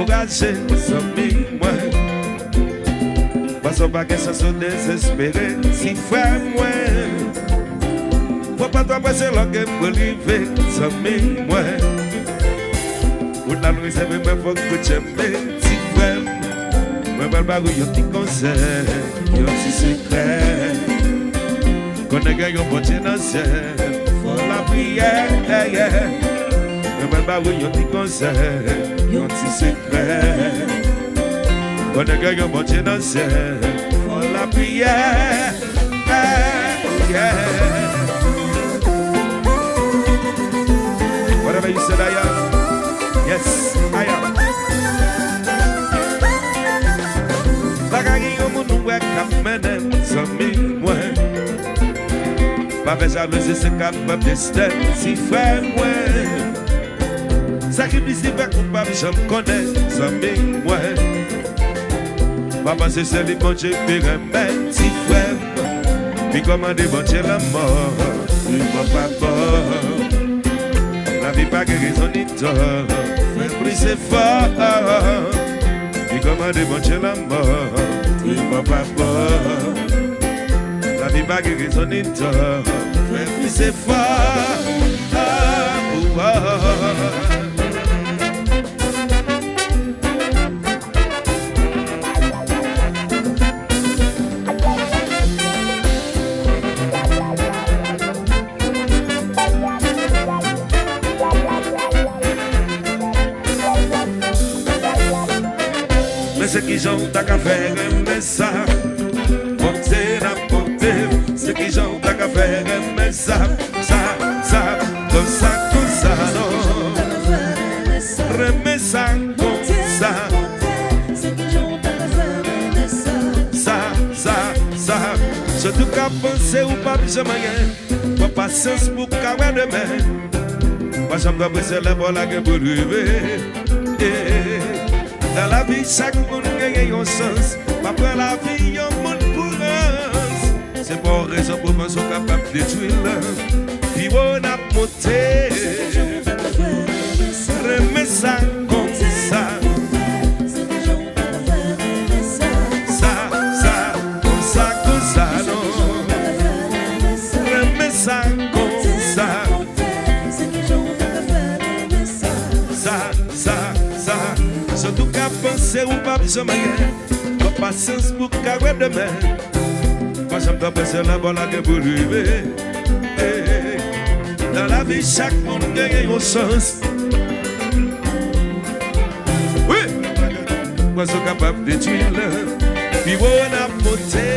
découragé, zami moi. Parce pas que ça soit désespéré, si frère moi. Faut pas t'embrasser l'angle pour arriver, zami moi. Pour la nuit, c'est même faut que tu aimes, si frère. Moi, pas où y'a petit conseil, y'a petit secret. Qu'on a gagné un bon financier, faut la prière. Moi, pas où y'a petit conseil, y'a petit secret. Qu'on a gagné un bon financier, faut la prière. Whatever you said, I am. Yes, I am. Bagay yo moun wè kap menem zami mwen. Pa ve jalousi se kap pep destin si frè mwen. Sakrifisi pe koupab jom konen zami mwen. Pa panse se li bonche pi remen si frè mwen. Pi komande bonche la mort, pi mwen pa bon. La vie pa ge rezon ni tort, fè pri se fort. Pi komande bonche la mort, pi mwen pa bon. La vie pa ge rezon ni tort, fè pri se fort. Ceux qui chantent à faire aimer ça, porter la porter. Ceux qui chantent à faire aimer ça, comme ça, non. Remets ça, comme ça. Ça. Surtout qu'à penser ou pas besoin de pas patience pour qu'à demain. Pas jamais presser les bols à que pour arriver. Dans la vie, chaque monde gagne un sens. Pas pour la vie, un monde pour us. C'est pour raison pour moi, sont capables de détruire. Puis on a monté. Remets ça comme ça. Comme ça, non. Remets ça comme ça. Surtout qu'à penser ou pas besoin de pas patience pour qu'à demain. Moi j'aime pas penser la bonne à pour arriver. Dans la vie chaque monde gagne un sens. Oui, moi je suis capable de tuer puis on a monté.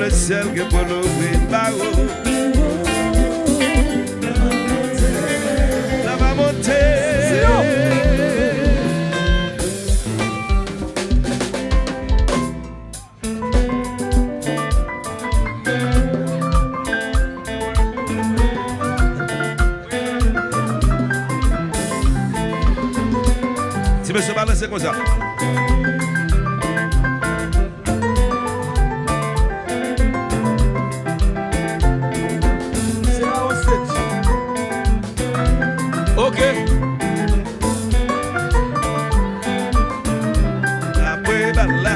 le ciel que pour l'ouvrir barreau. La va monter. Si monsieur balance comme ça. Ok. Après bala.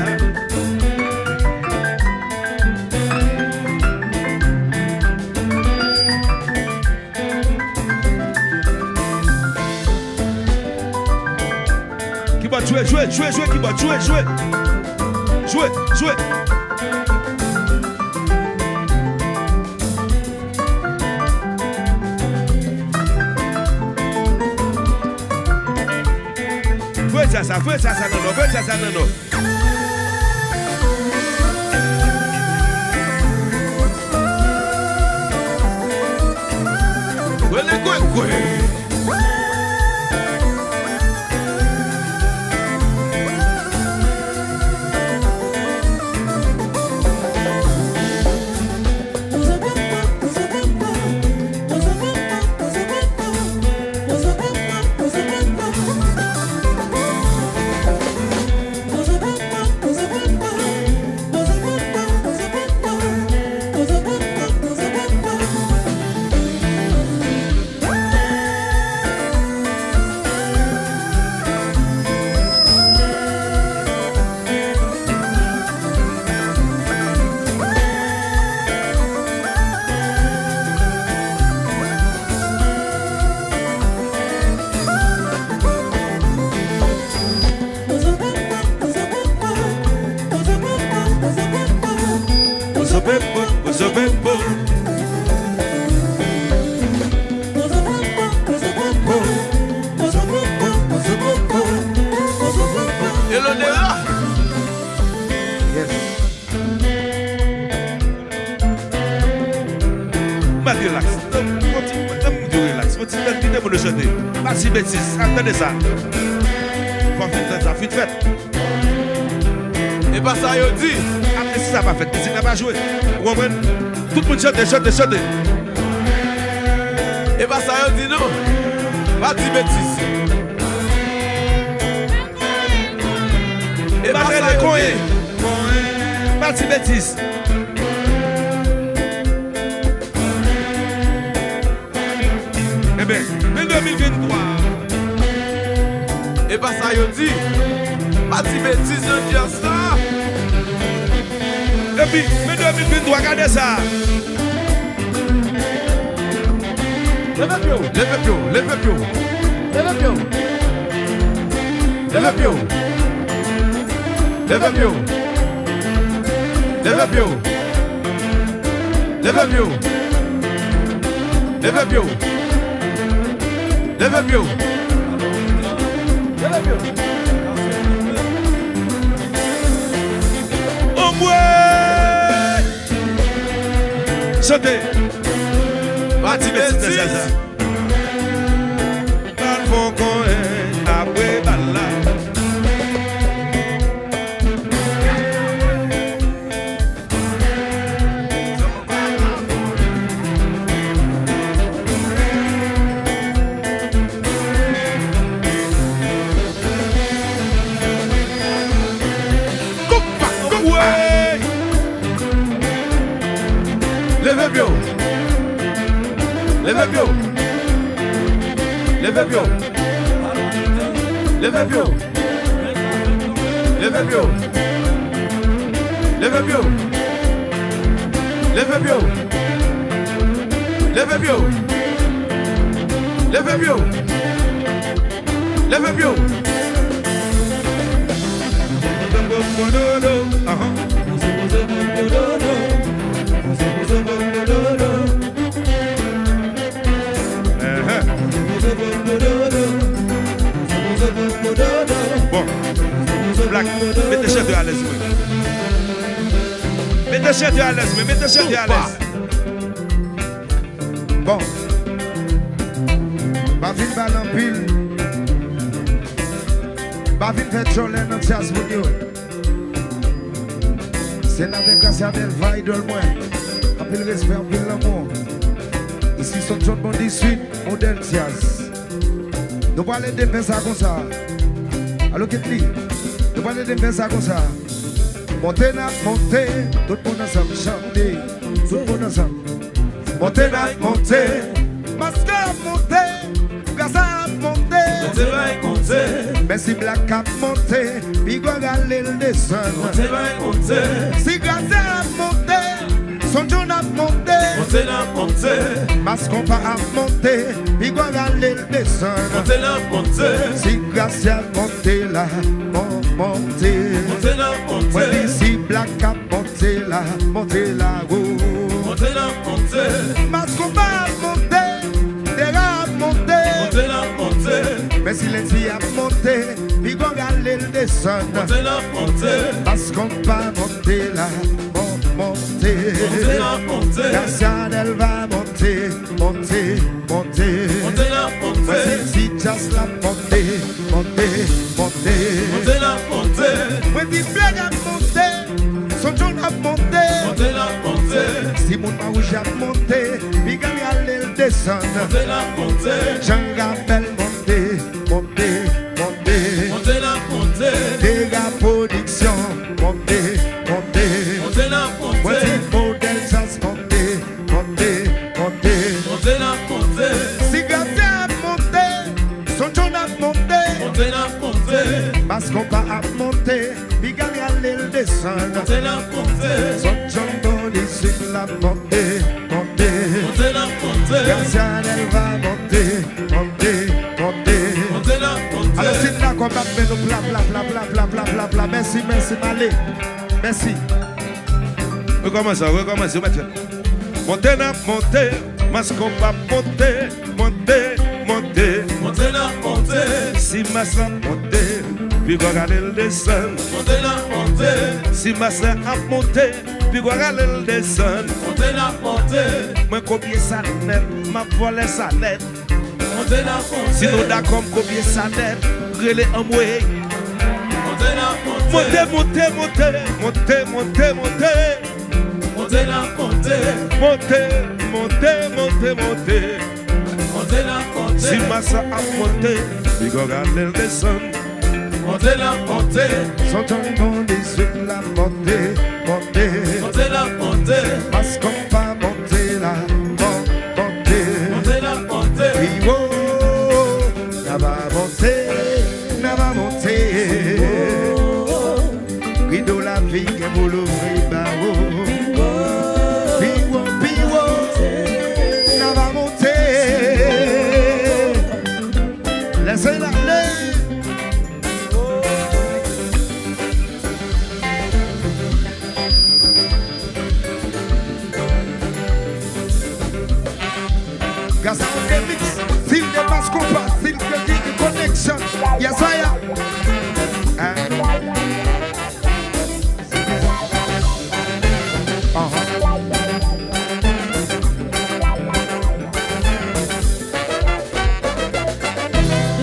Qui va jouer, jouer, jouer, jouer, qui va jouer, jouer. Jouer, jouer. Fais ça, non, non, fais ça, non, non. Pas si bêtise, attendez ça. Faut faire ça, vite fait. Et pas ça, il dit. Après, si ça va fait, si ça va jouer. Vous comprenez? Tout le monde chante, chante, chante. Et pas ça, il dit non. Pas si bêtise. Et pas ça, il dit. Pas si bêtise. Eh bien, 2023. Et pas ça, il dit. Pas de bêtises, je dis ça. Et puis, 2023, regardez ça. Levez pied, levez pied, levez pied. Levez pied. Levez pied. Levez pied. Levez pied. Levez pied. Levez pied. Levez pied. Levez pied. Oh ouais. Chantez. Bati bêtise. Pas bon qu'on est après bala. Levez bien. Levez bien. Levez bien. Levez bien. Levez bien. Levez bien. Levez bien. Levez bien. Levez bien. Levez bien. Bon, Black, mettez chef de à l'aise. Mettez chez à l'aise, mais mettez chez à l'aise. Bon. Bavin balan pile. Bavin fait choler dans Tias Mounio. C'est la déclaration d'Elva idole moi. Appel respect, appel l'amour. Ici son John Bondi Suite, modèle Tias. Nous parlons de faire ça comme ça. Alors qu'est-ce que nous parlons de faire ça comme ça. Montez na montez, tout le monde ensemble chanter, tout le monde ensemble. Montez na montez, masque à monter, gaza à monter. Montez va monter, mais si black a monté, bigo galé le descend. Montez va monter, si gaza a monté, son John a monté. Montez na montez, masque pas a monté, bigo galé le descend. Montez na montez, si gaza a monté là, monter. Montez na montez, si black a monté là, oh. Montez na montez, masque pas a monté, déjà a monté. Montez na montez, mais si les filles a monté, bigo galé le descend. Montez na montez, masque pas monté là, monter. Montez na montez, Garcia elle va monter, monter, monter. Montez na montez, si just la monter, monter, monter. Montez na montez, when the flag a monté, son John a monté. Montez na montez, si mon maouche a monté, biga galé le descend. Montez na montez, Jean Gabel monté, monter, monter. Montez na montez, dégâts production, monter, monter. Montez na montez, voici modèle sans monter, monter, monter. Montez na montez, si Gabel a monté, son John a monté. Montez na montez, parce qu'on va à monter, biga galé le descend. Montez na montez, son John Bonny sur la montée, monter. Montez na montez, Garcia elle va monter, monter, monter. Montez na montez. Alors c'est là qu'on va faire nous bla bla bla bla bla bla bla bla. Merci, merci Malé, merci. Recommencez, Mathieu. Montez na montez, masque pas monter, monter, monter. Montez na montez, si massa monter, puis regarder le descend. Montez na montez, si massa a monter, puis regarder le descend. Montez na montez, moi copier ça net, m'a volé ça net. Montez na montez, si nous d'accord copier ça net, relais en moi. Montez na montez, monter, monter, monter, monter, monter. Montez na montez, monter, monter, monter, monter. Montez na montez, si massa a monter, puis regarder le descend. Montez la montée, son John Bondi sur la montée, montée. Montez la montée, parce qu'on va monter là, monter. Montez la montée, oui, oh, ça va monter, ça va monter. Rideau la vie, que vous l'ouvrez, bah oh. Ça va monter, laissez-la aller. Gas on the mix, feel the bass compa, feel the connection. Yes, I am.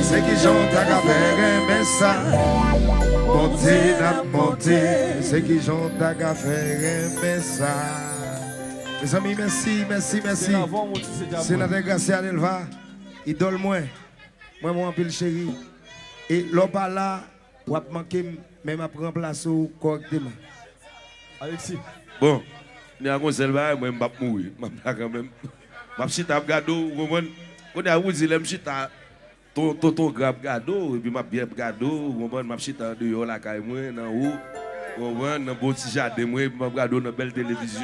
C'est qui chante à faire un ça. Monter la montée, c'est qui chante à faire un ça. Mes amis, merci, merci, merci. C'est notre Garcia Delva, idole moi en pile chéri. Et l'opa là, pour manquer, même à prendre place correctement. Alexis. Bon, il y a un conseil, moi je vais mourir. Je vais quand même. Je vais chita gado, vous comprenez? Quand il y a un chita ton grave gado, et puis je bien gado, vous comprenez? Je vais chita dehors la caille moi, dans haut, vous comprenez? Dans un beau petit jardin, moi, je vais gado dans une belle télévision.